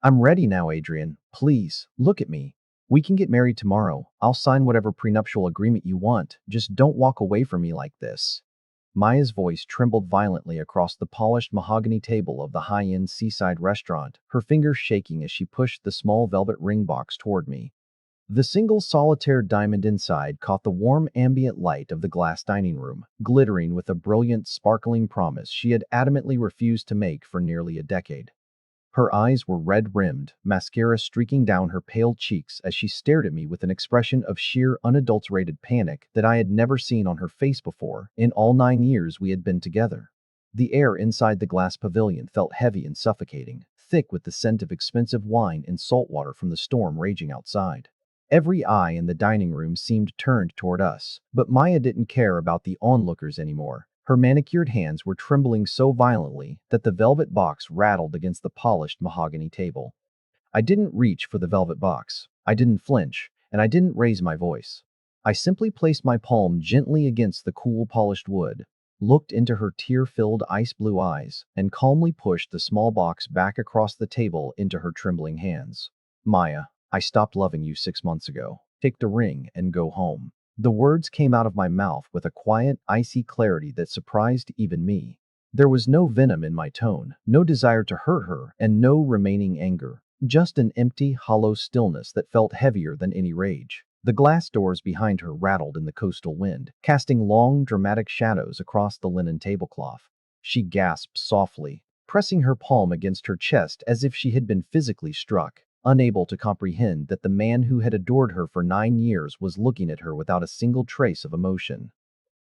I'm ready now, Adrian. Please, look at me. We can get married tomorrow. I'll sign whatever prenuptial agreement you want. Just don't walk away from me like this. Maya's voice trembled violently across the polished mahogany table of the high-end seaside restaurant, her fingers shaking as she pushed the small velvet ring box toward me. The single solitaire diamond inside caught the warm ambient light of the glass dining room, glittering with a brilliant, sparkling promise she had adamantly refused to make for nearly a decade. Her eyes were red-rimmed, mascara streaking down her pale cheeks as she stared at me with an expression of sheer, unadulterated panic that I had never seen on her face before in all 9 years we had been together. The air inside the glass pavilion felt heavy and suffocating, thick with the scent of expensive wine and salt water from the storm raging outside. Every eye in the dining room seemed turned toward us, but Maya didn't care about the onlookers anymore. Her manicured hands were trembling so violently that the velvet box rattled against the polished mahogany table. I didn't reach for the velvet box. I didn't flinch, and I didn't raise my voice. I simply placed my palm gently against the cool polished wood, looked into her tear-filled ice blue eyes, and calmly pushed the small box back across the table into her trembling hands. Maya, I stopped loving you 6 months ago. Take the ring and go home. The words came out of my mouth with a quiet, icy clarity that surprised even me. There was no venom in my tone, no desire to hurt her, and no remaining anger. Just an empty, hollow stillness that felt heavier than any rage. The glass doors behind her rattled in the coastal wind, casting long, dramatic shadows across the linen tablecloth. She gasped softly, pressing her palm against her chest as if she had been physically struck, unable to comprehend that the man who had adored her for 9 years was looking at her without a single trace of emotion.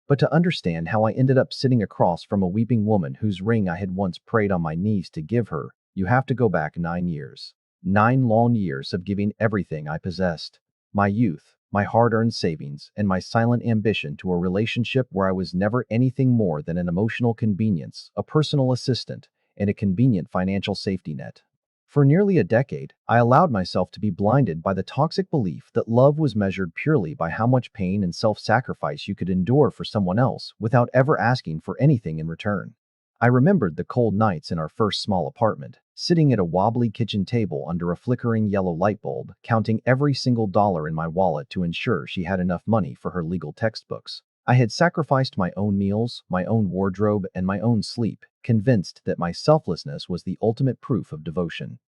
But to understand how I ended up sitting across from a weeping woman whose ring I had once prayed on my knees to give her, you have to go back 9 years. 9 long years of giving everything I possessed. My youth, my hard-earned savings, and my silent ambition to a relationship where I was never anything more than an emotional convenience, a personal assistant, and a convenient financial safety net. For nearly a decade, I allowed myself to be blinded by the toxic belief that love was measured purely by how much pain and self-sacrifice you could endure for someone else without ever asking for anything in return. I remembered the cold nights in our first small apartment, sitting at a wobbly kitchen table under a flickering yellow light bulb, counting every single dollar in my wallet to ensure she had enough money for her legal textbooks. I had sacrificed my own meals, my own wardrobe, and my own sleep, convinced that my selflessness was the ultimate proof of devotion.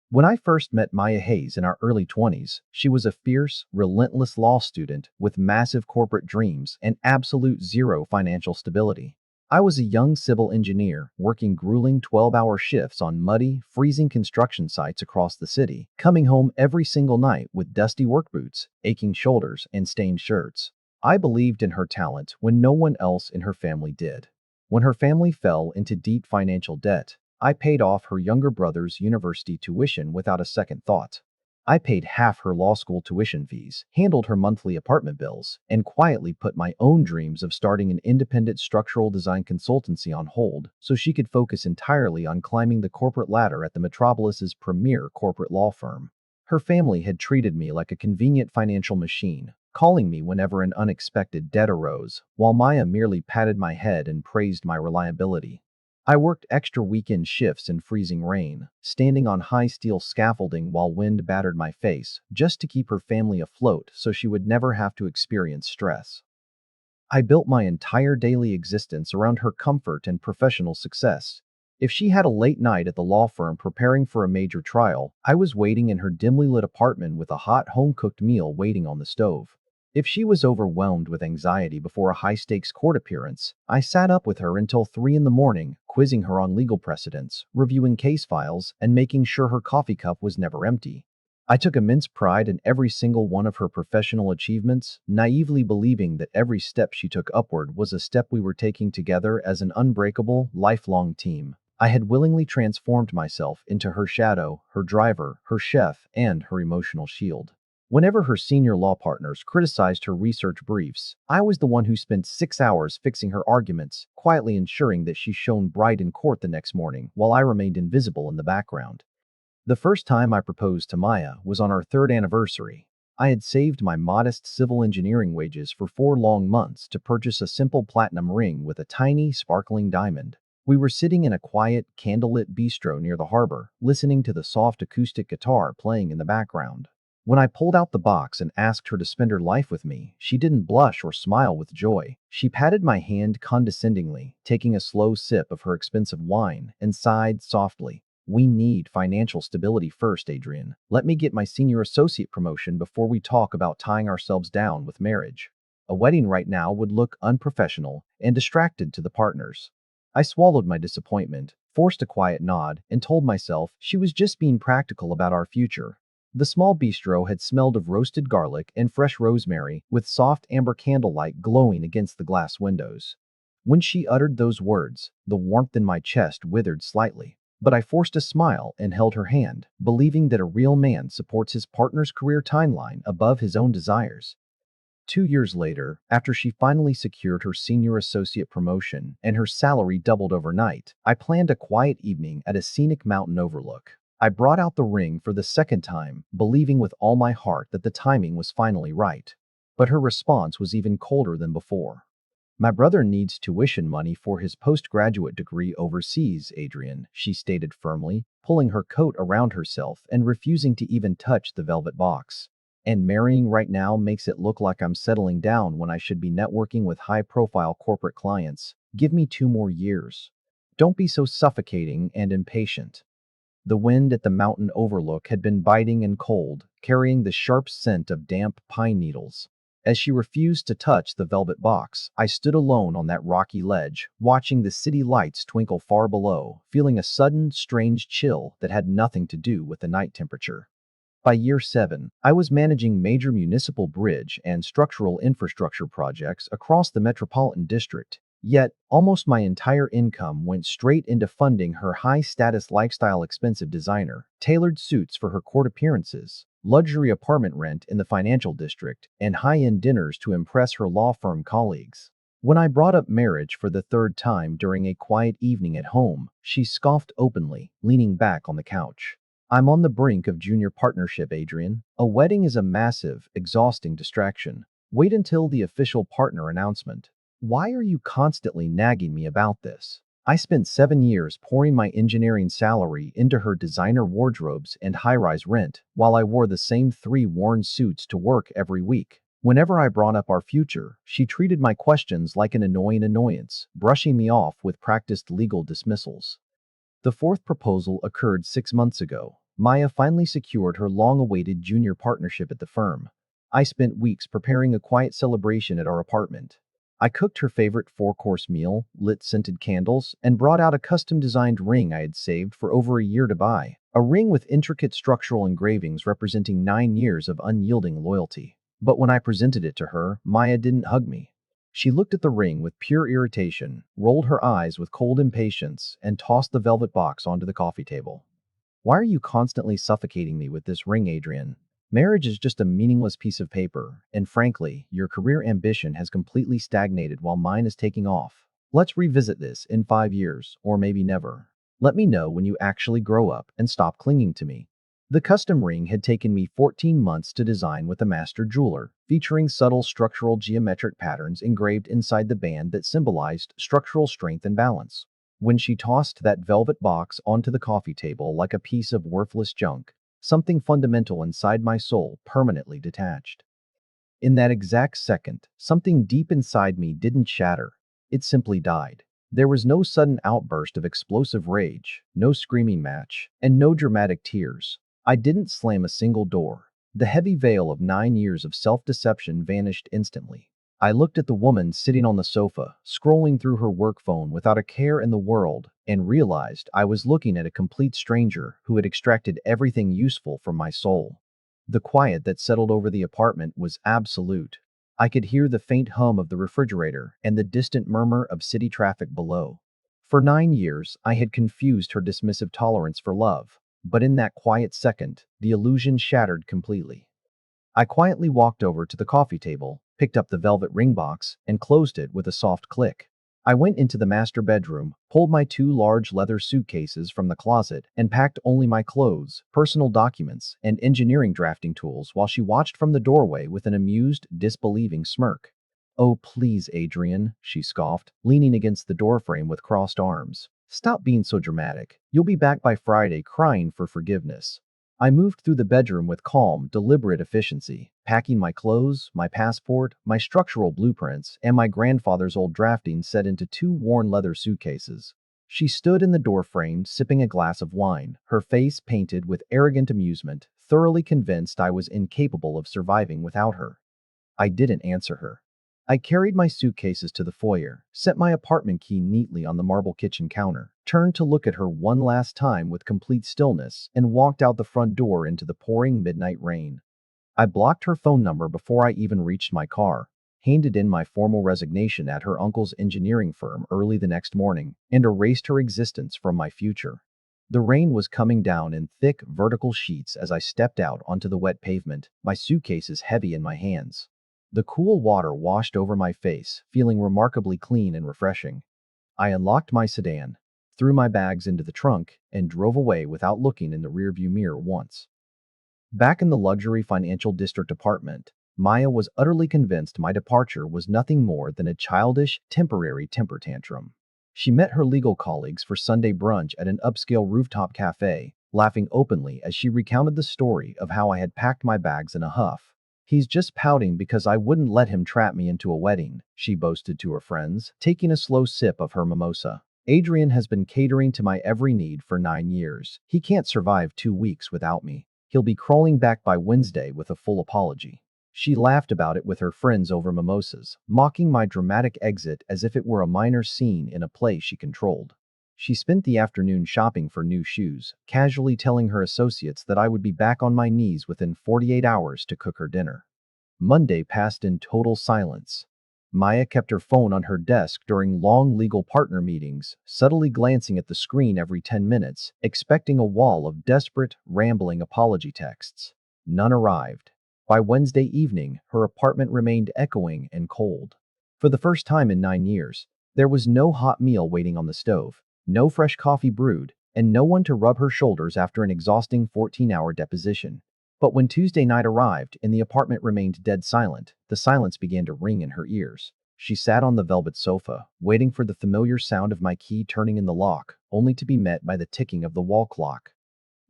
When I first met Maya Hayes in our early 20s, she was a fierce, relentless law student with massive corporate dreams and absolute zero financial stability. I was a young civil engineer working grueling 12-hour shifts on muddy, freezing construction sites across the city, coming home every single night with dusty work boots, aching shoulders, and stained shirts. I believed in her talent when no one else in her family did. When her family fell into deep financial debt, I paid off her younger brother's university tuition without a second thought. I paid half her law school tuition fees, handled her monthly apartment bills, and quietly put my own dreams of starting an independent structural design consultancy on hold so she could focus entirely on climbing the corporate ladder at the metropolis's premier corporate law firm. Her family had treated me like a convenient financial machine, calling me whenever an unexpected debt arose, while Maya merely patted my head and praised my reliability. I worked extra weekend shifts in freezing rain, standing on high steel scaffolding while wind battered my face, just to keep her family afloat so she would never have to experience stress. I built my entire daily existence around her comfort and professional success. If she had a late night at the law firm preparing for a major trial, I was waiting in her dimly lit apartment with a hot home-cooked meal waiting on the stove. If she was overwhelmed with anxiety before a high-stakes court appearance, I sat up with her until 3 in the morning, quizzing her on legal precedents, reviewing case files, and making sure her coffee cup was never empty. I took immense pride in every single one of her professional achievements, naively believing that every step she took upward was a step we were taking together as an unbreakable, lifelong team. I had willingly transformed myself into her shadow, her driver, her chef, and her emotional shield. Whenever her senior law partners criticized her research briefs, I was the one who spent 6 hours fixing her arguments, quietly ensuring that she shone bright in court the next morning while I remained invisible in the background. The first time I proposed to Maya was on our third anniversary. I had saved my modest civil engineering wages for 4 long months to purchase a simple platinum ring with a tiny, sparkling diamond. We were sitting in a quiet, candlelit bistro near the harbor, listening to the soft acoustic guitar playing in the background. When I pulled out the box and asked her to spend her life with me, she didn't blush or smile with joy. She patted my hand condescendingly, taking a slow sip of her expensive wine, and sighed softly. We need financial stability first, Adrian. Let me get my senior associate promotion before we talk about tying ourselves down with marriage. A wedding right now would look unprofessional and distracted to the partners. I swallowed my disappointment, forced a quiet nod, and told myself she was just being practical about our future. The small bistro had smelled of roasted garlic and fresh rosemary, with soft amber candlelight glowing against the glass windows. When she uttered those words, the warmth in my chest withered slightly. But I forced a smile and held her hand, believing that a real man supports his partner's career timeline above his own desires. 2 years later, after she finally secured her senior associate promotion and her salary doubled overnight, I planned a quiet evening at a scenic mountain overlook. I brought out the ring for the second time, believing with all my heart that the timing was finally right. But her response was even colder than before. My brother needs tuition money for his postgraduate degree overseas, Adrian, she stated firmly, pulling her coat around herself and refusing to even touch the velvet box. And marrying right now makes it look like I'm settling down when I should be networking with high-profile corporate clients. Give me 2 more years. Don't be so suffocating and impatient. The wind at the mountain overlook had been biting and cold, carrying the sharp scent of damp pine needles. As she refused to touch the velvet box, I stood alone on that rocky ledge, watching the city lights twinkle far below, feeling a sudden, strange chill that had nothing to do with the night temperature. By year 7, I was managing major municipal bridge and structural infrastructure projects across the metropolitan district. Yet, almost my entire income went straight into funding her high-status lifestyle expensive designer, tailored suits for her court appearances, luxury apartment rent in the financial district, and high-end dinners to impress her law firm colleagues. When I brought up marriage for the third time during a quiet evening at home, she scoffed openly, leaning back on the couch. I'm on the brink of junior partnership, Adrian. A wedding is a massive, exhausting distraction. Wait until the official partner announcement. Why are you constantly nagging me about this? I spent 7 years pouring my engineering salary into her designer wardrobes and high-rise rent, while I wore the same 3 worn suits to work every week. Whenever I brought up our future, she treated my questions like an annoying annoyance, brushing me off with practiced legal dismissals. The fourth proposal occurred 6 months ago. Maya finally secured her long-awaited junior partnership at the firm. I spent weeks preparing a quiet celebration at our apartment. I cooked her favorite 4-course meal, lit scented candles, and brought out a custom-designed ring I had saved for over a year to buy. A ring with intricate structural engravings representing 9 years of unyielding loyalty. But when I presented it to her, Maya didn't hug me. She looked at the ring with pure irritation, rolled her eyes with cold impatience, and tossed the velvet box onto the coffee table. Why are you constantly suffocating me with this ring, Adrian? Marriage is just a meaningless piece of paper, and frankly, your career ambition has completely stagnated while mine is taking off. Let's revisit this in 5 years, or maybe never. Let me know when you actually grow up and stop clinging to me. The custom ring had taken me 14 months to design with a master jeweler, featuring subtle structural geometric patterns engraved inside the band that symbolized structural strength and balance. When she tossed that velvet box onto the coffee table like a piece of worthless junk, something fundamental inside my soul permanently detached. In that exact second, something deep inside me didn't shatter. It simply died. There was no sudden outburst of explosive rage, no screaming match, and no dramatic tears. I didn't slam a single door. The heavy veil of 9 years of self-deception vanished instantly. I looked at the woman sitting on the sofa, scrolling through her work phone without a care in the world, and realized I was looking at a complete stranger who had extracted everything useful from my soul. The quiet that settled over the apartment was absolute. I could hear the faint hum of the refrigerator and the distant murmur of city traffic below. For 9 years, I had confused her dismissive tolerance for love, but in that quiet second, the illusion shattered completely. I quietly walked over to the coffee table, picked up the velvet ring box, and closed it with a soft click. I went into the master bedroom, pulled my 2 large leather suitcases from the closet, and packed only my clothes, personal documents, and engineering drafting tools while she watched from the doorway with an amused, disbelieving smirk. "Oh, please, Adrian," she scoffed, leaning against the doorframe with crossed arms. "Stop being so dramatic. You'll be back by Friday crying for forgiveness." I moved through the bedroom with calm, deliberate efficiency, packing my clothes, my passport, my structural blueprints, and my grandfather's old drafting set into two worn leather suitcases. She stood in the doorframe, sipping a glass of wine, her face painted with arrogant amusement, thoroughly convinced I was incapable of surviving without her. I didn't answer her. I carried my suitcases to the foyer, set my apartment key neatly on the marble kitchen counter, turned to look at her one last time with complete stillness, and walked out the front door into the pouring midnight rain. I blocked her phone number before I even reached my car, handed in my formal resignation at her uncle's engineering firm early the next morning, and erased her existence from my future. The rain was coming down in thick, vertical sheets as I stepped out onto the wet pavement, my suitcases heavy in my hands. The cool water washed over my face, feeling remarkably clean and refreshing. I unlocked my sedan, threw my bags into the trunk, and drove away without looking in the rearview mirror once. Back in the luxury financial district apartment, Maya was utterly convinced my departure was nothing more than a childish, temporary temper tantrum. She met her legal colleagues for Sunday brunch at an upscale rooftop cafe, laughing openly as she recounted the story of how I had packed my bags in a huff. "He's just pouting because I wouldn't let him trap me into a wedding," she boasted to her friends, taking a slow sip of her mimosa. "Adrian has been catering to my every need for 9 years. He can't survive 2 weeks without me. He'll be crawling back by Wednesday with a full apology." She laughed about it with her friends over mimosas, mocking my dramatic exit as if it were a minor scene in a play she controlled. She spent the afternoon shopping for new shoes, casually telling her associates that I would be back on my knees within 48 hours to cook her dinner. Monday passed in total silence. Maya kept her phone on her desk during long legal partner meetings, subtly glancing at the screen every 10 minutes, expecting a wall of desperate, rambling apology texts. None arrived. By Wednesday evening, her apartment remained echoing and cold. For the first time in 9 years, there was no hot meal waiting on the stove, no fresh coffee brewed, and no one to rub her shoulders after an exhausting 14-hour deposition. But when Tuesday night arrived and the apartment remained dead silent, the silence began to ring in her ears. She sat on the velvet sofa, waiting for the familiar sound of my key turning in the lock, only to be met by the ticking of the wall clock.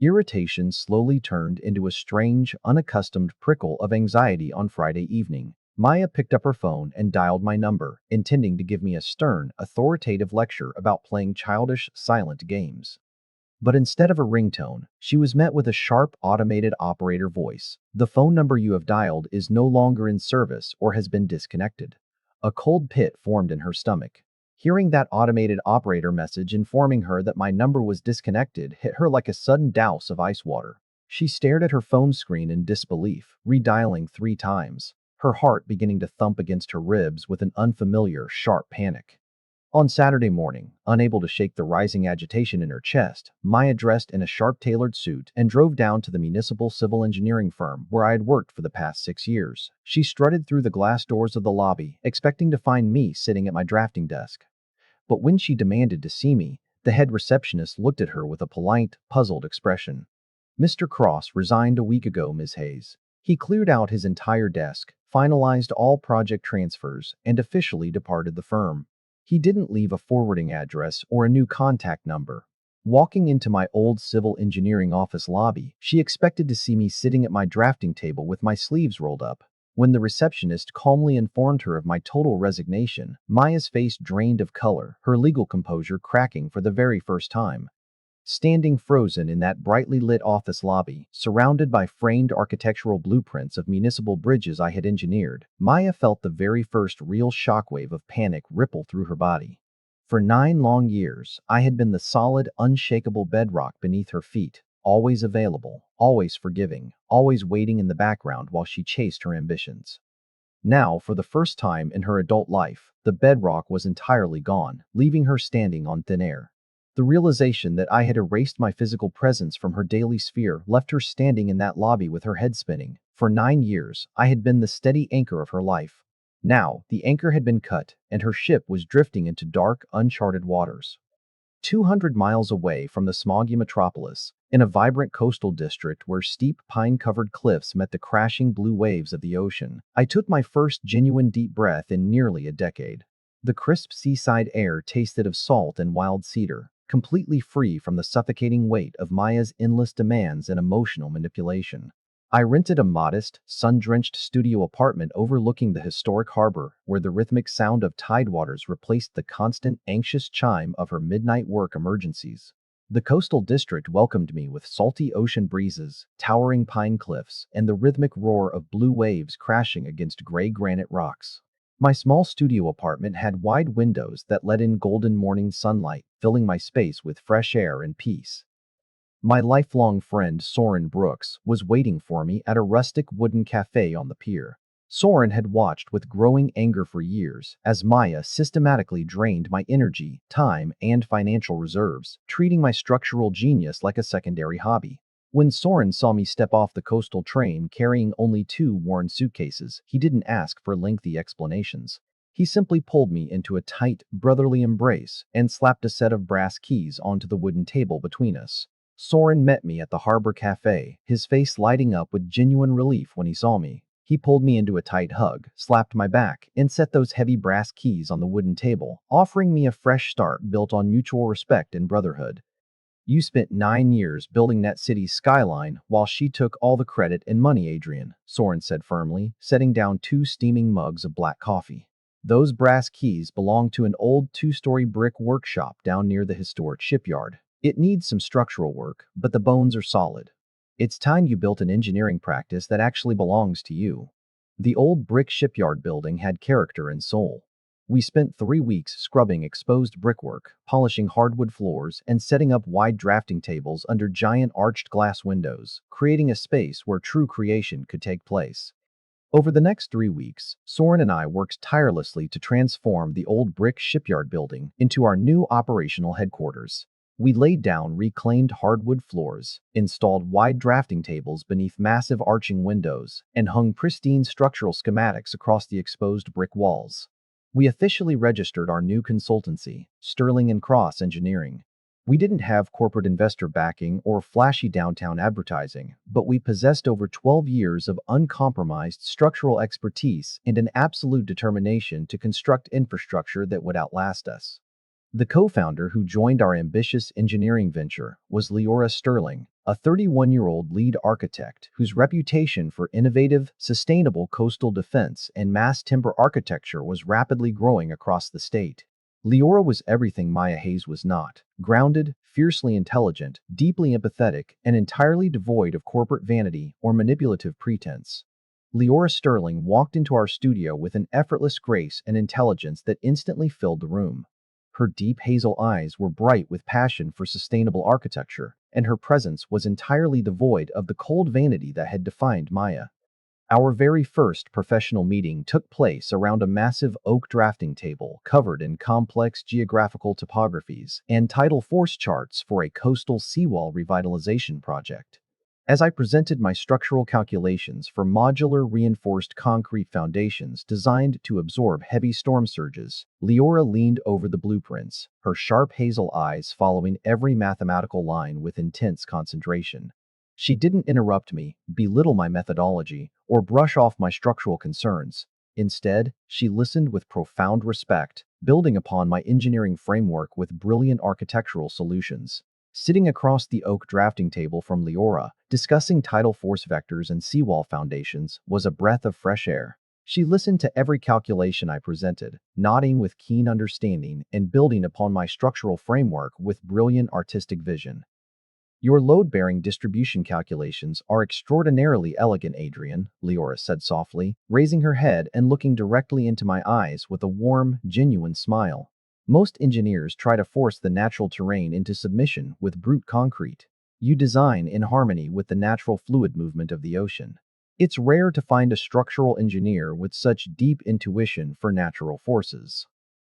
Irritation slowly turned into a strange, unaccustomed prickle of anxiety on Friday evening. Maya picked up her phone and dialed my number, intending to give me a stern, authoritative lecture about playing childish, silent games. But instead of a ringtone, she was met with a sharp, automated operator voice. "The phone number you have dialed is no longer in service or has been disconnected." A cold pit formed in her stomach. Hearing that automated operator message informing her that my number was disconnected hit her like a sudden douse of ice water. She stared at her phone screen in disbelief, redialing 3 times, her heart beginning to thump against her ribs with an unfamiliar, sharp panic. On Saturday morning, unable to shake the rising agitation in her chest, Maya dressed in a sharp-tailored suit and drove down to the municipal civil engineering firm where I had worked for the past 6 years. She strutted through the glass doors of the lobby, expecting to find me sitting at my drafting desk. But when she demanded to see me, the head receptionist looked at her with a polite, puzzled expression. "Mr. Cross resigned a week ago, Ms. Hayes. He cleared out his entire desk, finalized all project transfers, and officially departed the firm. He didn't leave a forwarding address or a new contact number." Walking into my old civil engineering office lobby, she expected to see me sitting at my drafting table with my sleeves rolled up. When the receptionist calmly informed her of my total resignation, Maya's face drained of color, her legal composure cracking for the very first time. Standing frozen in that brightly lit office lobby, surrounded by framed architectural blueprints of municipal bridges I had engineered, Maya felt the very first real shockwave of panic ripple through her body. For 9 long years, I had been the solid, unshakable bedrock beneath her feet, always available, always forgiving, always waiting in the background while she chased her ambitions. Now, for the first time in her adult life, the bedrock was entirely gone, leaving her standing on thin air. The realization that I had erased my physical presence from her daily sphere left her standing in that lobby with her head spinning. For 9 years, I had been the steady anchor of her life. Now, the anchor had been cut, and her ship was drifting into dark, uncharted waters. 200 miles away from the smoggy metropolis, in a vibrant coastal district where steep pine-covered cliffs met the crashing blue waves of the ocean. I took my first genuine deep breath in nearly a decade. The crisp seaside air tasted of salt and wild cedar, completely free from the suffocating weight of Maya's endless demands and emotional manipulation. I rented a modest, sun-drenched studio apartment overlooking the historic harbor, where the rhythmic sound of tidewaters replaced the constant, anxious chime of her midnight work emergencies. The coastal district welcomed me with salty ocean breezes, towering pine cliffs, and the rhythmic roar of blue waves crashing against gray granite rocks. My small studio apartment had wide windows that let in golden morning sunlight, filling my space with fresh air and peace. My lifelong friend Soren Brooks was waiting for me at a rustic wooden cafe on the pier. Soren had watched with growing anger for years as Maya systematically drained my energy, time, and financial reserves, treating my structural genius like a secondary hobby. When Soren saw me step off the coastal train carrying only 2 worn suitcases, he didn't ask for lengthy explanations. He simply pulled me into a tight, brotherly embrace and slapped a set of brass keys onto the wooden table between us. Soren met me at the harbor cafe, his face lighting up with genuine relief when he saw me. He pulled me into a tight hug, slapped my back, and set those heavy brass keys on the wooden table, offering me a fresh start built on mutual respect and brotherhood. You spent 9 years building that city's skyline while she took all the credit and money, Adrian, Soren said firmly, setting down 2 steaming mugs of black coffee. Those brass keys belong to an old 2-story brick workshop down near the historic shipyard. It needs some structural work, but the bones are solid. It's time you built an engineering practice that actually belongs to you. The old brick shipyard building had character and soul. We spent 3 weeks scrubbing exposed brickwork, polishing hardwood floors, and setting up wide drafting tables under giant arched glass windows, creating a space where true creation could take place. Over the next 3 weeks, Soren and I worked tirelessly to transform the old brick shipyard building into our new operational headquarters. We laid down reclaimed hardwood floors, installed wide drafting tables beneath massive arching windows, and hung pristine structural schematics across the exposed brick walls. We officially registered our new consultancy, Sterling and Cross Engineering. We didn't have corporate investor backing or flashy downtown advertising, but we possessed over 12 years of uncompromised structural expertise and an absolute determination to construct infrastructure that would outlast us. The co-founder who joined our ambitious engineering venture was Liora Sterling, a 31-year-old lead architect whose reputation for innovative, sustainable coastal defense and mass timber architecture was rapidly growing across the state. Liora was everything Maya Hayes was not: grounded, fiercely intelligent, deeply empathetic, and entirely devoid of corporate vanity or manipulative pretense. Liora Sterling walked into our studio with an effortless grace and intelligence that instantly filled the room. Her deep hazel eyes were bright with passion for sustainable architecture, and her presence was entirely devoid of the cold vanity that had defined Maya. Our very first professional meeting took place around a massive oak drafting table covered in complex geographical topographies and tidal force charts for a coastal seawall revitalization project. As I presented my structural calculations for modular reinforced concrete foundations designed to absorb heavy storm surges, Liora leaned over the blueprints, her sharp hazel eyes following every mathematical line with intense concentration. She didn't interrupt me, belittle my methodology, or brush off my structural concerns. Instead, she listened with profound respect, building upon my engineering framework with brilliant architectural solutions. Sitting across the oak drafting table from Liora, discussing tidal force vectors and seawall foundations, was a breath of fresh air. She listened to every calculation I presented, nodding with keen understanding and building upon my structural framework with brilliant artistic vision. "Your load-bearing distribution calculations are extraordinarily elegant, Adrian," Liora said softly, raising her head and looking directly into my eyes with a warm, genuine smile. "Most engineers try to force the natural terrain into submission with brute concrete. You design in harmony with the natural fluid movement of the ocean. It's rare to find a structural engineer with such deep intuition for natural forces."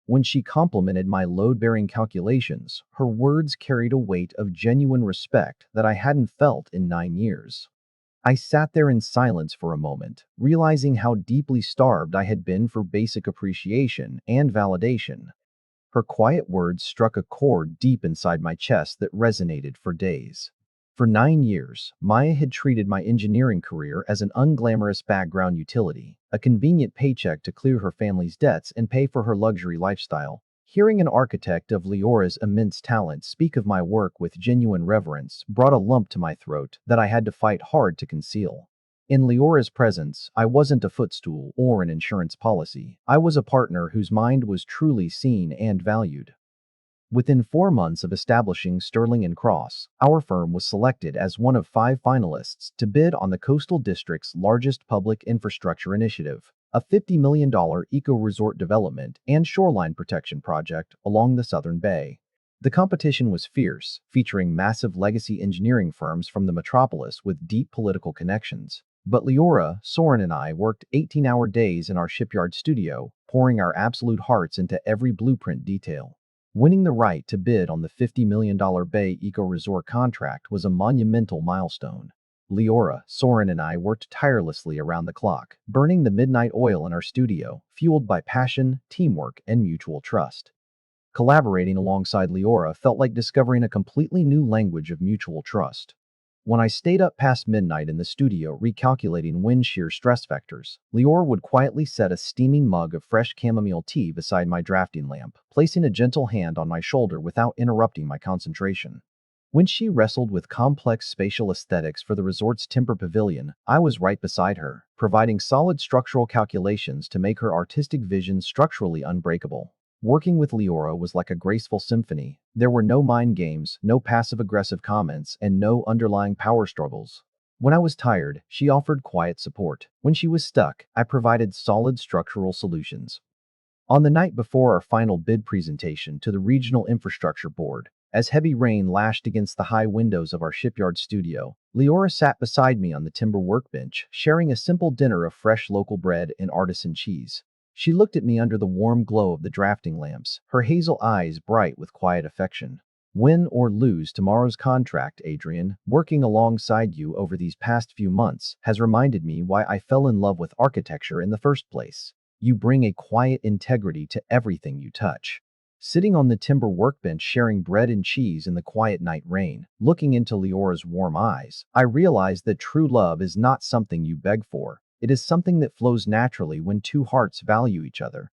When she complimented my load-bearing calculations, her words carried a weight of genuine respect that I hadn't felt in 9 years. I sat there in silence for a moment, realizing how deeply starved I had been for basic appreciation and validation. Her quiet words struck a chord deep inside my chest that resonated for days. For 9 years, Maya had treated my engineering career as an unglamorous background utility, a convenient paycheck to clear her family's debts and pay for her luxury lifestyle. Hearing an architect of Leora's immense talent speak of my work with genuine reverence brought a lump to my throat that I had to fight hard to conceal. In Leora's presence, I wasn't a footstool or an insurance policy. I was a partner whose mind was truly seen and valued. Within 4 months of establishing Sterling and Cross, our firm was selected as one of 5 finalists to bid on the Coastal District's largest public infrastructure initiative, a $50 million eco-resort development and shoreline protection project along the Southern Bay. The competition was fierce, featuring massive legacy engineering firms from the metropolis with deep political connections. But Liora, Soren, and I worked 18-hour days in our shipyard studio, pouring our absolute hearts into every blueprint detail. Winning the right to bid on the $50 million Bay Eco Resort contract was a monumental milestone. Liora, Soren, and I worked tirelessly around the clock, burning the midnight oil in our studio, fueled by passion, teamwork, and mutual trust. Collaborating alongside Liora felt like discovering a completely new language of mutual trust. When I stayed up past midnight in the studio recalculating wind shear stress vectors, Liora would quietly set a steaming mug of fresh chamomile tea beside my drafting lamp, placing a gentle hand on my shoulder without interrupting my concentration. When she wrestled with complex spatial aesthetics for the resort's timber pavilion, I was right beside her, providing solid structural calculations to make her artistic vision structurally unbreakable. Working with Liora was like a graceful symphony. There were no mind games, no passive-aggressive comments, and no underlying power struggles. When I was tired, she offered quiet support. When she was stuck, I provided solid structural solutions. On the night before our final bid presentation to the Regional Infrastructure Board, as heavy rain lashed against the high windows of our shipyard studio, Liora sat beside me on the timber workbench, sharing a simple dinner of fresh local bread and artisan cheese. She looked at me under the warm glow of the drafting lamps, her hazel eyes bright with quiet affection. Win or lose tomorrow's contract, Adrian, working alongside you over these past few months has reminded me why I fell in love with architecture in the first place. You bring a quiet integrity to everything you touch. Sitting on the timber workbench sharing bread and cheese in the quiet night rain, looking into Leora's warm eyes, I realized that true love is not something you beg for. It is something that flows naturally when two hearts value each other.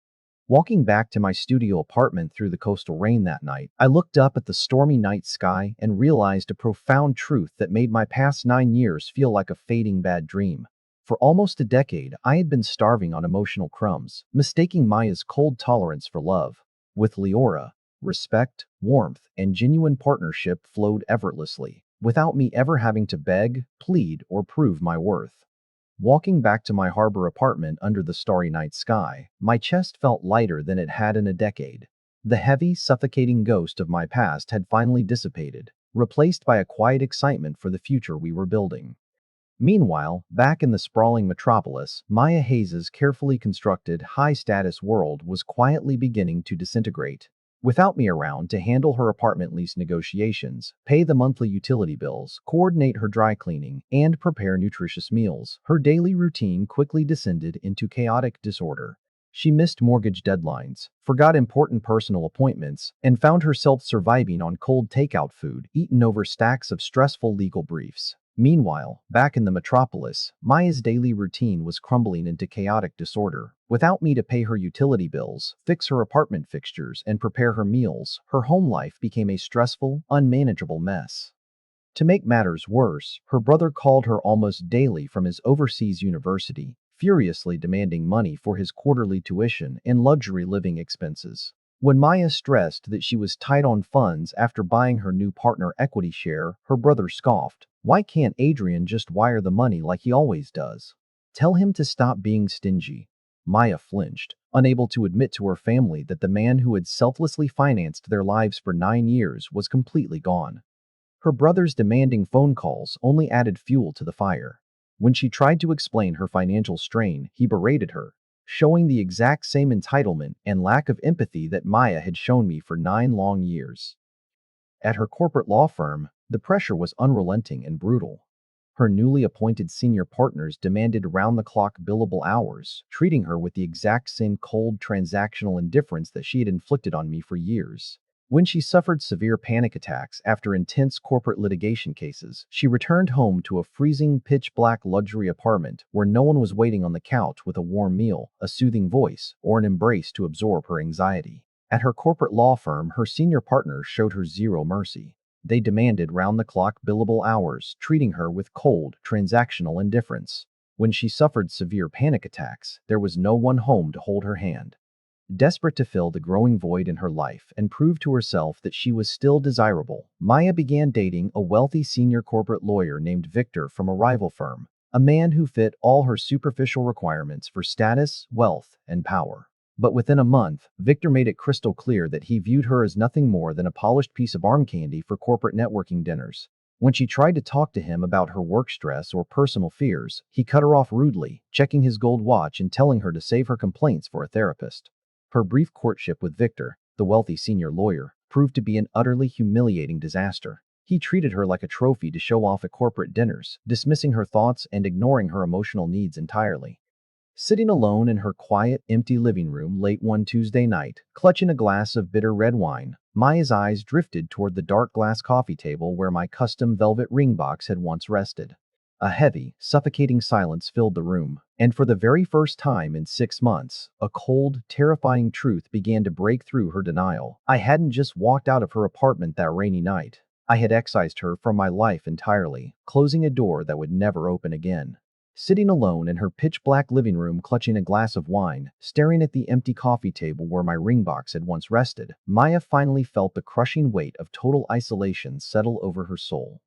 Walking back to my studio apartment through the coastal rain that night, I looked up at the stormy night sky and realized a profound truth that made my past 9 years feel like a fading bad dream. For almost a decade, I had been starving on emotional crumbs, mistaking Maya's cold tolerance for love. With Liora, respect, warmth, and genuine partnership flowed effortlessly, without me ever having to beg, plead, or prove my worth. Walking back to my harbor apartment under the starry night sky, my chest felt lighter than it had in a decade. The heavy, suffocating ghost of my past had finally dissipated, replaced by a quiet excitement for the future we were building. Meanwhile, back in the sprawling metropolis, Maya Hayes's carefully constructed, high-status world was quietly beginning to disintegrate. Without me around to handle her apartment lease negotiations, pay the monthly utility bills, coordinate her dry cleaning, and prepare nutritious meals, her daily routine quickly descended into chaotic disorder. She missed mortgage deadlines, forgot important personal appointments, and found herself surviving on cold takeout food eaten over stacks of stressful legal briefs. Meanwhile, back in the metropolis, Maya's daily routine was crumbling into chaotic disorder. Without me to pay her utility bills, fix her apartment fixtures, and prepare her meals, her home life became a stressful, unmanageable mess. To make matters worse, her brother called her almost daily from his overseas university, furiously demanding money for his quarterly tuition and luxury living expenses. When Maya stressed that she was tight on funds after buying her new partner equity share, her brother scoffed. Why can't Adrian just wire the money like he always does? Tell him to stop being stingy. Maya flinched, unable to admit to her family that the man who had selflessly financed their lives for 9 years was completely gone. Her brother's demanding phone calls only added fuel to the fire. When she tried to explain her financial strain, he berated her, showing the exact same entitlement and lack of empathy that Maya had shown me for 9 long years. At her corporate law firm, the pressure was unrelenting and brutal. Her newly appointed senior partners demanded round-the-clock billable hours, treating her with the exact same cold transactional indifference that she had inflicted on me for years. When she suffered severe panic attacks after intense corporate litigation cases, she returned home to a freezing, pitch-black luxury apartment where no one was waiting on the couch with a warm meal, a soothing voice, or an embrace to absorb her anxiety. At her corporate law firm, her senior partners showed her zero mercy. They demanded round-the-clock billable hours, treating her with cold, transactional indifference. When she suffered severe panic attacks, there was no one home to hold her hand. Desperate to fill the growing void in her life and prove to herself that she was still desirable, Maya began dating a wealthy senior corporate lawyer named Victor from a rival firm, a man who fit all her superficial requirements for status, wealth, and power. But within a month, Victor made it crystal clear that he viewed her as nothing more than a polished piece of arm candy for corporate networking dinners. When she tried to talk to him about her work stress or personal fears, he cut her off rudely, checking his gold watch and telling her to save her complaints for a therapist. Her brief courtship with Victor, the wealthy senior lawyer, proved to be an utterly humiliating disaster. He treated her like a trophy to show off at corporate dinners, dismissing her thoughts and ignoring her emotional needs entirely. Sitting alone in her quiet, empty living room late one Tuesday night, clutching a glass of bitter red wine, Maya's eyes drifted toward the dark glass coffee table where my custom velvet ring box had once rested. A heavy, suffocating silence filled the room, and for the very first time in 6 months, a cold, terrifying truth began to break through her denial. I hadn't just walked out of her apartment that rainy night. I had excised her from my life entirely, closing a door that would never open again. Sitting alone in her pitch-black living room clutching a glass of wine, staring at the empty coffee table where my ring box had once rested, Maya finally felt the crushing weight of total isolation settle over her soul.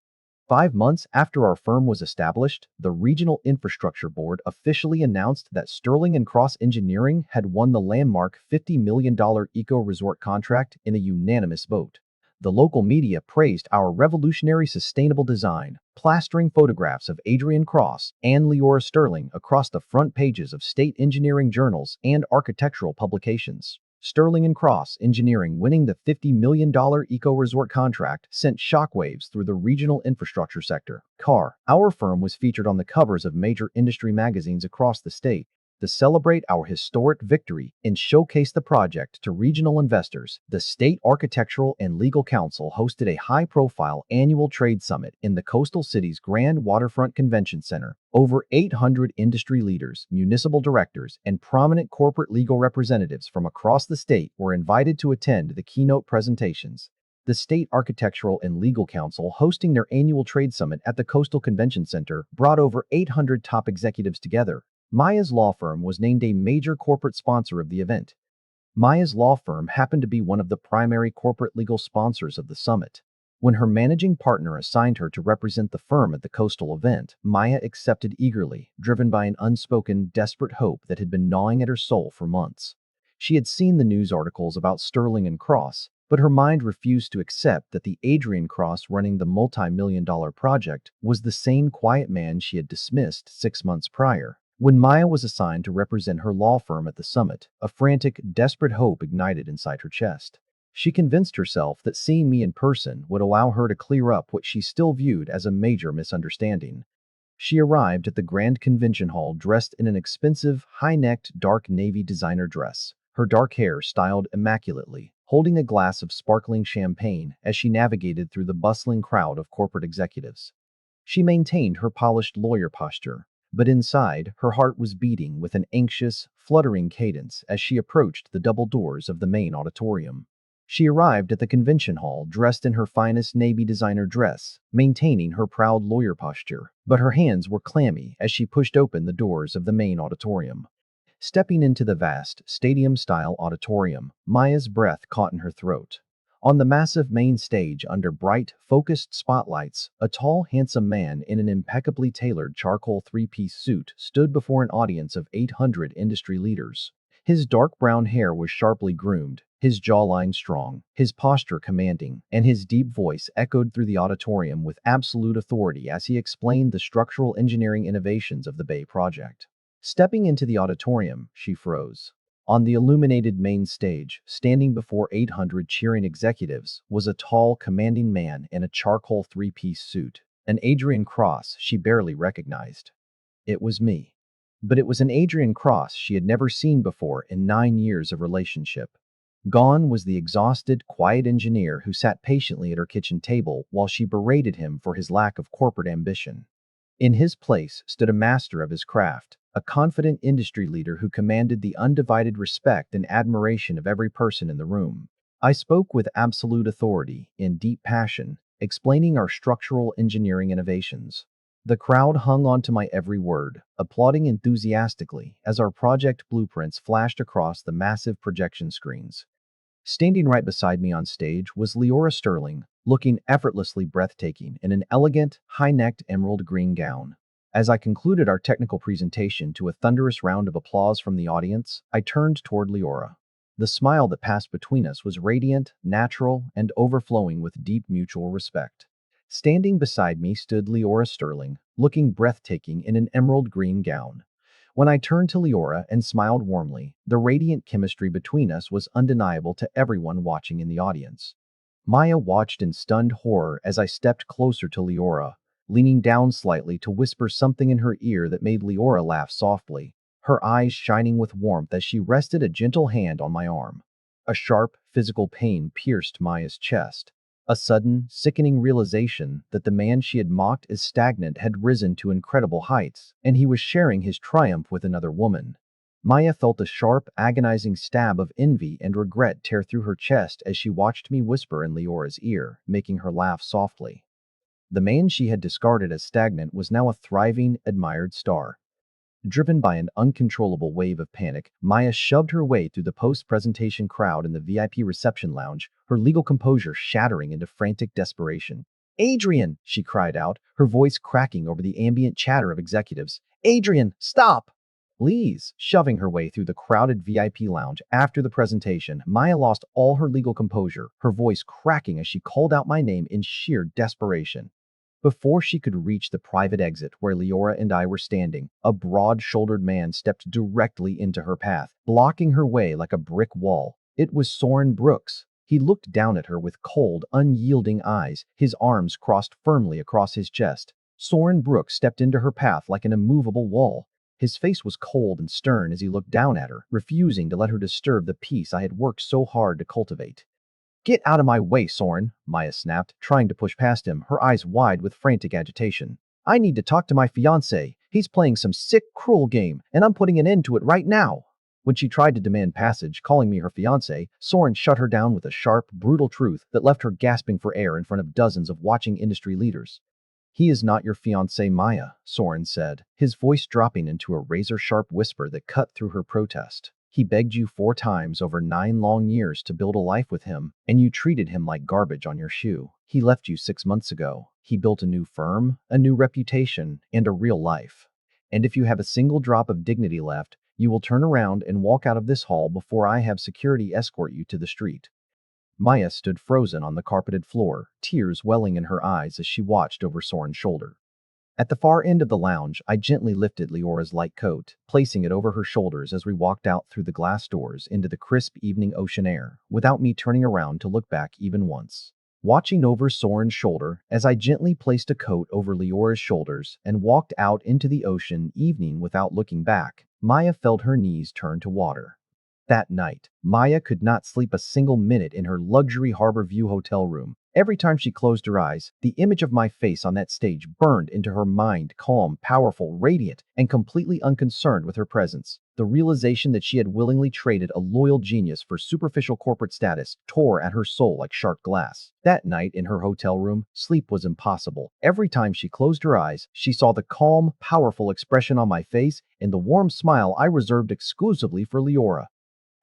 5 months after our firm was established, the Regional Infrastructure Board officially announced that Sterling & Cross Engineering had won the landmark $50 million eco-resort contract in a unanimous vote. The local media praised our revolutionary sustainable design, plastering photographs of Adrian Cross and Liora Sterling across the front pages of state engineering journals and architectural publications. Sterling & Cross Engineering winning the $50 million eco-resort contract sent shockwaves through the regional infrastructure sector. Our firm was featured on the covers of major industry magazines across the state. To celebrate our historic victory and showcase the project to regional investors, the State Architectural and Legal Council hosted a high-profile annual trade summit in the coastal city's Grand Waterfront Convention Center. Over 800 industry leaders, municipal directors, and prominent corporate legal representatives from across the state were invited to attend the keynote presentations. The State Architectural and Legal Council, hosting their annual trade summit at the Coastal Convention Center, brought over 800 top executives together. Maya's law firm was named a major corporate sponsor of the event. Maya's law firm happened to be one of the primary corporate legal sponsors of the summit. When her managing partner assigned her to represent the firm at the coastal event, Maya accepted eagerly, driven by an unspoken, desperate hope that had been gnawing at her soul for months. She had seen the news articles about Sterling & Cross, but her mind refused to accept that the Adrian Cross running the multi-million-dollar project was the same quiet man she had dismissed 6 months prior. When Maya was assigned to represent her law firm at the summit, a frantic, desperate hope ignited inside her chest. She convinced herself that seeing me in person would allow her to clear up what she still viewed as a major misunderstanding. She arrived at the Grand Convention Hall dressed in an expensive, high-necked, dark navy designer dress, her dark hair styled immaculately, holding a glass of sparkling champagne as she navigated through the bustling crowd of corporate executives. She maintained her polished lawyer posture, but inside, her heart was beating with an anxious, fluttering cadence as she approached the double doors of the main auditorium. She arrived at the convention hall dressed in her finest navy designer dress, maintaining her proud lawyer posture, but her hands were clammy as she pushed open the doors of the main auditorium. Stepping into the vast, stadium-style auditorium, Maya's breath caught in her throat. On the massive main stage under bright, focused spotlights, a tall, handsome man in an impeccably tailored charcoal three-piece suit stood before an audience of 800 industry leaders. His dark brown hair was sharply groomed, his jawline strong, his posture commanding, and his deep voice echoed through the auditorium with absolute authority as he explained the structural engineering innovations of the Bay Project. Stepping into the auditorium, she froze. On the illuminated main stage, standing before 800 cheering executives, was a tall, commanding man in a charcoal three-piece suit, an Adrian Cross she barely recognized. It was me. But it was an Adrian Cross she had never seen before in 9 years of relationship. Gone was the exhausted, quiet engineer who sat patiently at her kitchen table while she berated him for his lack of corporate ambition. In his place stood a master of his craft, a confident industry leader who commanded the undivided respect and admiration of every person in the room. I spoke with absolute authority, in deep passion, explaining our structural engineering innovations. The crowd hung on to my every word, applauding enthusiastically as our project blueprints flashed across the massive projection screens. Standing right beside me on stage was Leora Sterling, looking effortlessly breathtaking in an elegant, high-necked emerald green gown. As I concluded our technical presentation to a thunderous round of applause from the audience, I turned toward Leora. The smile that passed between us was radiant, natural, and overflowing with deep mutual respect. Standing beside me stood Leora Sterling, looking breathtaking in an emerald green gown. When I turned to Leora and smiled warmly, the radiant chemistry between us was undeniable to everyone watching in the audience. Maya watched in stunned horror as I stepped closer to Leora, leaning down slightly to whisper something in her ear that made Leora laugh softly, her eyes shining with warmth as she rested a gentle hand on my arm. A sharp, physical pain pierced Maya's chest. A sudden, sickening realization that the man she had mocked as stagnant had risen to incredible heights, and he was sharing his triumph with another woman. Maya felt a sharp, agonizing stab of envy and regret tear through her chest as she watched me whisper in Leora's ear, making her laugh softly. The man she had discarded as stagnant was now a thriving, admired star. Driven by an uncontrollable wave of panic, Maya shoved her way through the post-presentation crowd in the VIP reception lounge, her legal composure shattering into frantic desperation. "Adrian!" she cried out, her voice cracking over the ambient chatter of executives. "Adrian, stop!" Please, shoving her way through the crowded VIP lounge after the presentation, Maya lost all her legal composure, her voice cracking as she called out my name in sheer desperation. Before she could reach the private exit where Leora and I were standing, a broad-shouldered man stepped directly into her path, blocking her way like a brick wall. It was Soren Brooks. He looked down at her with cold, unyielding eyes, his arms crossed firmly across his chest. Soren Brooks stepped into her path like an immovable wall. His face was cold and stern as he looked down at her, refusing to let her disturb the peace I had worked so hard to cultivate. "Get out of my way, Soren," Maya snapped, trying to push past him, her eyes wide with frantic agitation. "I need to talk to my fiancé. He's playing some sick, cruel game, and I'm putting an end to it right now." When she tried to demand passage, calling me her fiancé, Soren shut her down with a sharp, brutal truth that left her gasping for air in front of dozens of watching industry leaders. "He is not your fiancé, Maya," Soren said, his voice dropping into a razor-sharp whisper that cut through her protest. "He begged you 4 times over 9 long years to build a life with him, and you treated him like garbage on your shoe. He left you 6 months ago. He built a new firm, a new reputation, and a real life. And if you have a single drop of dignity left, you will turn around and walk out of this hall before I have security escort you to the street." Maya stood frozen on the carpeted floor, tears welling in her eyes as she watched over Soren's shoulder. At the far end of the lounge, I gently lifted Leora's light coat, placing it over her shoulders as we walked out through the glass doors into the crisp evening ocean air, without me turning around to look back even once. Watching over Soren's shoulder, as I gently placed a coat over Leora's shoulders and walked out into the ocean evening without looking back, Maya felt her knees turn to water. That night, Maya could not sleep a single minute in her luxury Harbor View hotel room. Every time she closed her eyes, the image of my face on that stage burned into her mind, calm, powerful, radiant, and completely unconcerned with her presence. The realization that she had willingly traded a loyal genius for superficial corporate status tore at her soul like sharp glass. That night in her hotel room, sleep was impossible. Every time she closed her eyes, she saw the calm, powerful expression on my face and the warm smile I reserved exclusively for Leora.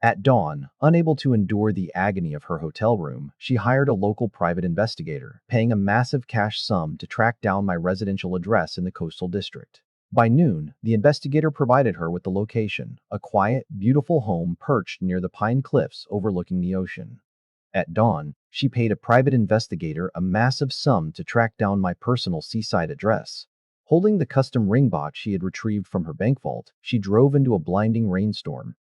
At dawn, unable to endure the agony of her hotel room, she hired a local private investigator, paying a massive cash sum to track down my residential address in the coastal district. By noon, the investigator provided her with the location, a quiet, beautiful home perched near the pine cliffs overlooking the ocean. At dawn, she paid a private investigator a massive sum to track down my personal seaside address. Holding the custom ring box she had retrieved from her bank vault, she drove into a blinding rainstorm.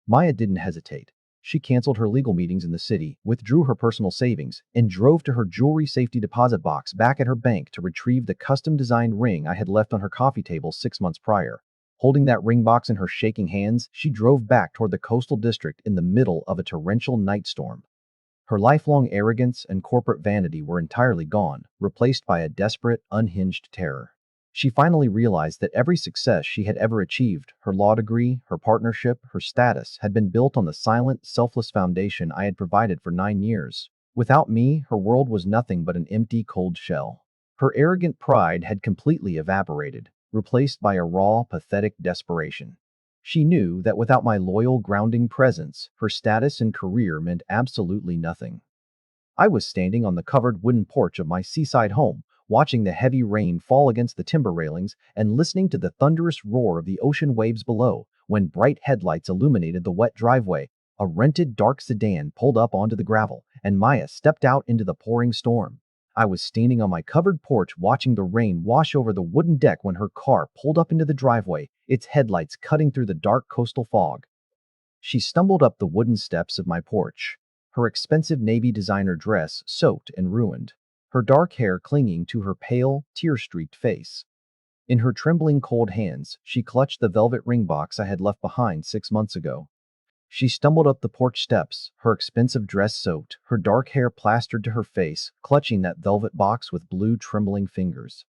Maya didn't hesitate. She canceled her legal meetings in the city, withdrew her personal savings, and drove to her jewelry safety deposit box back at her bank to retrieve the custom-designed ring I had left on her coffee table 6 months prior. Holding that ring box in her shaking hands, she drove back toward the coastal district in the middle of a torrential night storm. Her lifelong arrogance and corporate vanity were entirely gone, replaced by a desperate, unhinged terror. She finally realized that every success she had ever achieved, her law degree, her partnership, her status, had been built on the silent, selfless foundation I had provided for 9 years. Without me, her world was nothing but an empty, cold shell. Her arrogant pride had completely evaporated, replaced by a raw, pathetic desperation. She knew that without my loyal, grounding presence, her status and career meant absolutely nothing. I was standing on the covered wooden porch of my seaside home, watching the heavy rain fall against the timber railings and listening to the thunderous roar of the ocean waves below, when bright headlights illuminated the wet driveway. A rented dark sedan pulled up onto the gravel, and Maya stepped out into the pouring storm. I was standing on my covered porch watching the rain wash over the wooden deck when her car pulled up into the driveway, its headlights cutting through the dark coastal fog. She stumbled up the wooden steps of my porch, her expensive navy designer dress soaked and ruined, her dark hair clinging to her pale, tear-streaked face. In her trembling cold hands, she clutched the velvet ring box I had left behind 6 months ago. She stumbled up the porch steps, her expensive dress soaked, her dark hair plastered to her face, clutching that velvet box with blue, trembling fingers.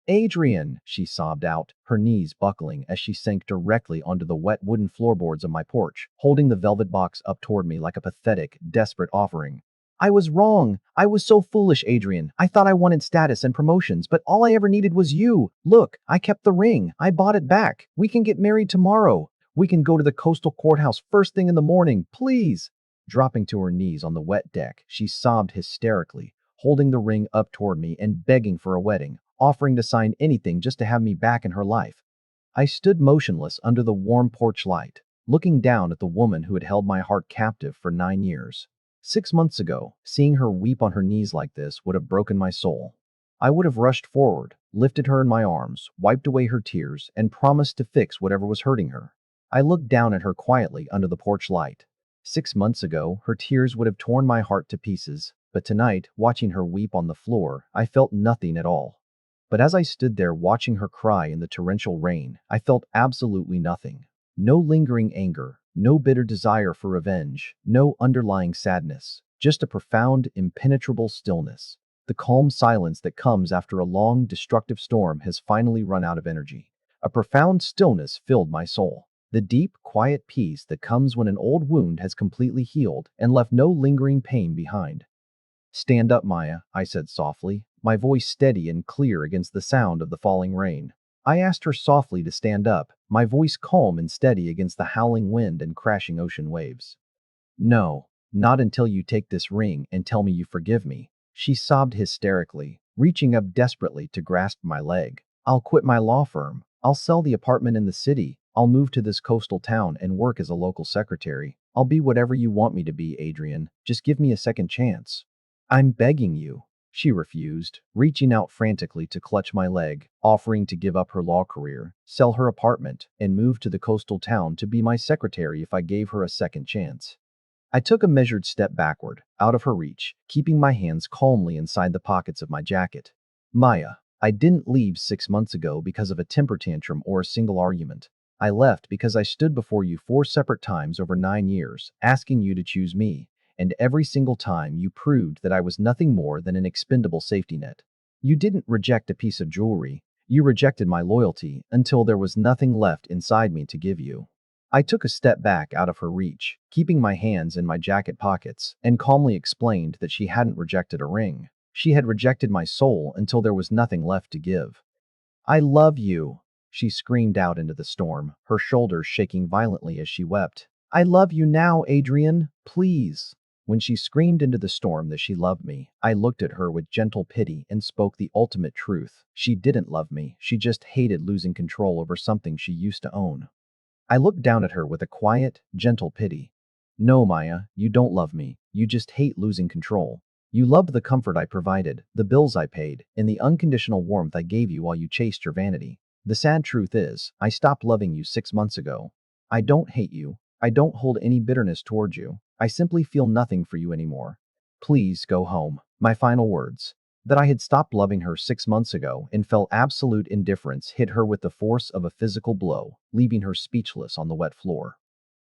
Adrian, she sobbed out, her knees buckling as she sank directly onto the wet wooden floorboards of my porch, holding the velvet box up toward me like a pathetic, desperate offering. I was wrong. I was so foolish, Adrian. I thought I wanted status and promotions, but all I ever needed was you. Look, I kept the ring. I bought it back. We can get married tomorrow. We can go to the coastal courthouse first thing in the morning, please. Dropping to her knees on the wet deck, she sobbed hysterically, holding the ring up toward me and begging for a wedding, offering to sign anything just to have me back in her life. I stood motionless under the warm porch light, looking down at the woman who had held my heart captive for 9 years. 6 months ago, seeing her weep on her knees like this would have broken my soul. I would have rushed forward, lifted her in my arms, wiped away her tears, and promised to fix whatever was hurting her. I looked down at her quietly under the porch light. 6 months ago, her tears would have torn my heart to pieces, but tonight, watching her weep on the floor, I felt nothing at all. But as I stood there watching her cry in the torrential rain, I felt absolutely nothing. No lingering anger, no bitter desire for revenge, no underlying sadness, just a profound, impenetrable stillness. The calm silence that comes after a long, destructive storm has finally run out of energy. A profound stillness filled my soul. The deep, quiet peace that comes when an old wound has completely healed and left no lingering pain behind. Stand up, Maya, I said softly, my voice steady and clear against the sound of the falling rain. I asked her softly to stand up, my voice calm and steady against the howling wind and crashing ocean waves. No, not until you take this ring and tell me you forgive me. She sobbed hysterically, reaching up desperately to grasp my leg. I'll quit my law firm. I'll sell the apartment in the city. I'll move to this coastal town and work as a local secretary. I'll be whatever you want me to be, Adrian. Just give me a second chance. I'm begging you. She refused, reaching out frantically to clutch my leg, offering to give up her law career, sell her apartment, and move to the coastal town to be my secretary if I gave her a second chance. I took a measured step backward, out of her reach, keeping my hands calmly inside the pockets of my jacket. Maya, I didn't leave 6 months ago because of a temper tantrum or a single argument. I left because I stood before you 4 separate times over 9 years, asking you to choose me, and every single time you proved that I was nothing more than an expendable safety net. You didn't reject a piece of jewelry, you rejected my loyalty until there was nothing left inside me to give you. I took a step back out of her reach, keeping my hands in my jacket pockets, and calmly explained that she hadn't rejected a ring. She had rejected my soul until there was nothing left to give. I love you, she screamed out into the storm, her shoulders shaking violently as she wept. I love you now, Adrian, please. When she screamed into the storm that she loved me, I looked at her with gentle pity and spoke the ultimate truth. She didn't love me, she just hated losing control over something she used to own. I looked down at her with a quiet, gentle pity. No, Maya, you don't love me, you just hate losing control. You loved the comfort I provided, the bills I paid, and the unconditional warmth I gave you while you chased your vanity. The sad truth is, I stopped loving you 6 months ago. I don't hate you. I don't hold any bitterness towards you. I simply feel nothing for you anymore. Please go home. My final words. That I had stopped loving her 6 months ago and felt absolute indifference hit her with the force of a physical blow, leaving her speechless on the wet floor.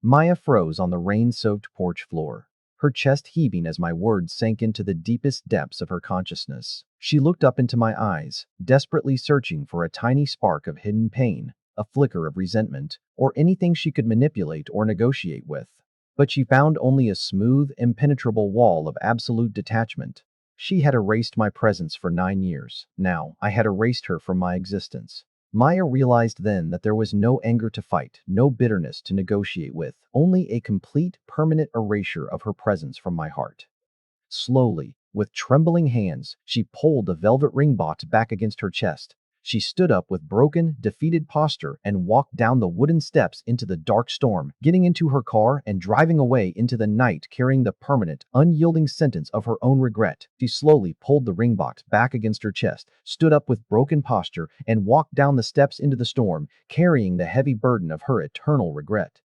Maya froze on the rain-soaked porch floor, her chest heaving as my words sank into the deepest depths of her consciousness. She looked up into my eyes, desperately searching for a tiny spark of hidden pain, a flicker of resentment, or anything she could manipulate or negotiate with. But she found only a smooth, impenetrable wall of absolute detachment. She had erased my presence for 9 years. Now, I had erased her from my existence. Maya realized then that there was no anger to fight, no bitterness to negotiate with, only a complete, permanent erasure of her presence from my heart. Slowly, with trembling hands, she pulled the velvet ringbot back against her chest. She stood up with broken, defeated posture and walked down the wooden steps into the dark storm, getting into her car and driving away into the night carrying the permanent, unyielding sentence of her own regret. She slowly pulled the ringbot back against her chest, stood up with broken posture, and walked down the steps into the storm, carrying the heavy burden of her eternal regret.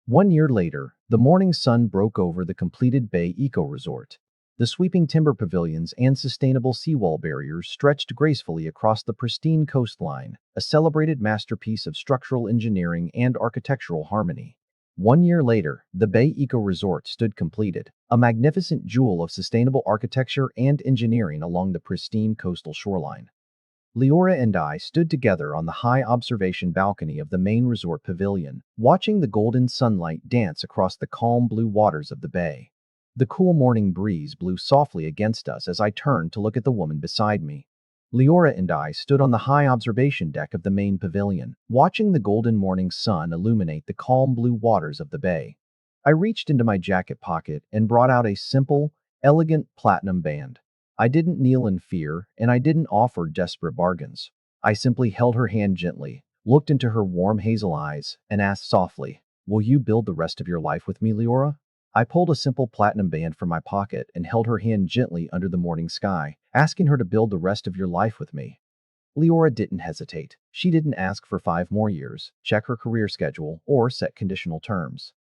1 year later, the morning sun broke over the completed Bay Eco Resort. The sweeping timber pavilions and sustainable seawall barriers stretched gracefully across the pristine coastline, a celebrated masterpiece of structural engineering and architectural harmony. 1 year later, the Bay Eco Resort stood completed, a magnificent jewel of sustainable architecture and engineering along the pristine coastal shoreline. Liora and I stood together on the high observation balcony of the main resort pavilion, watching the golden sunlight dance across the calm blue waters of the bay. The cool morning breeze blew softly against us as I turned to look at the woman beside me. Liora and I stood on the high observation deck of the main pavilion, watching the golden morning sun illuminate the calm blue waters of the bay. I reached into my jacket pocket and brought out a simple, elegant platinum band. I didn't kneel in fear, and I didn't offer desperate bargains. I simply held her hand gently, looked into her warm hazel eyes, and asked softly, "Will you build the rest of your life with me, Liora?" I pulled a simple platinum band from my pocket and held her hand gently under the morning sky, asking her to build the rest of your life with me. Liora didn't hesitate. She didn't ask for 5 more years, check her career schedule, or set conditional terms.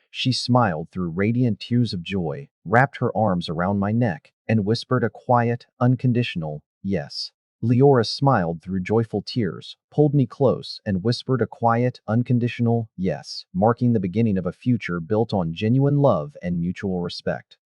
She smiled through radiant tears of joy, wrapped her arms around my neck, and whispered a quiet, unconditional yes. Liora smiled through joyful tears, pulled me close, and whispered a quiet, unconditional yes, marking the beginning of a future built on genuine love and mutual respect.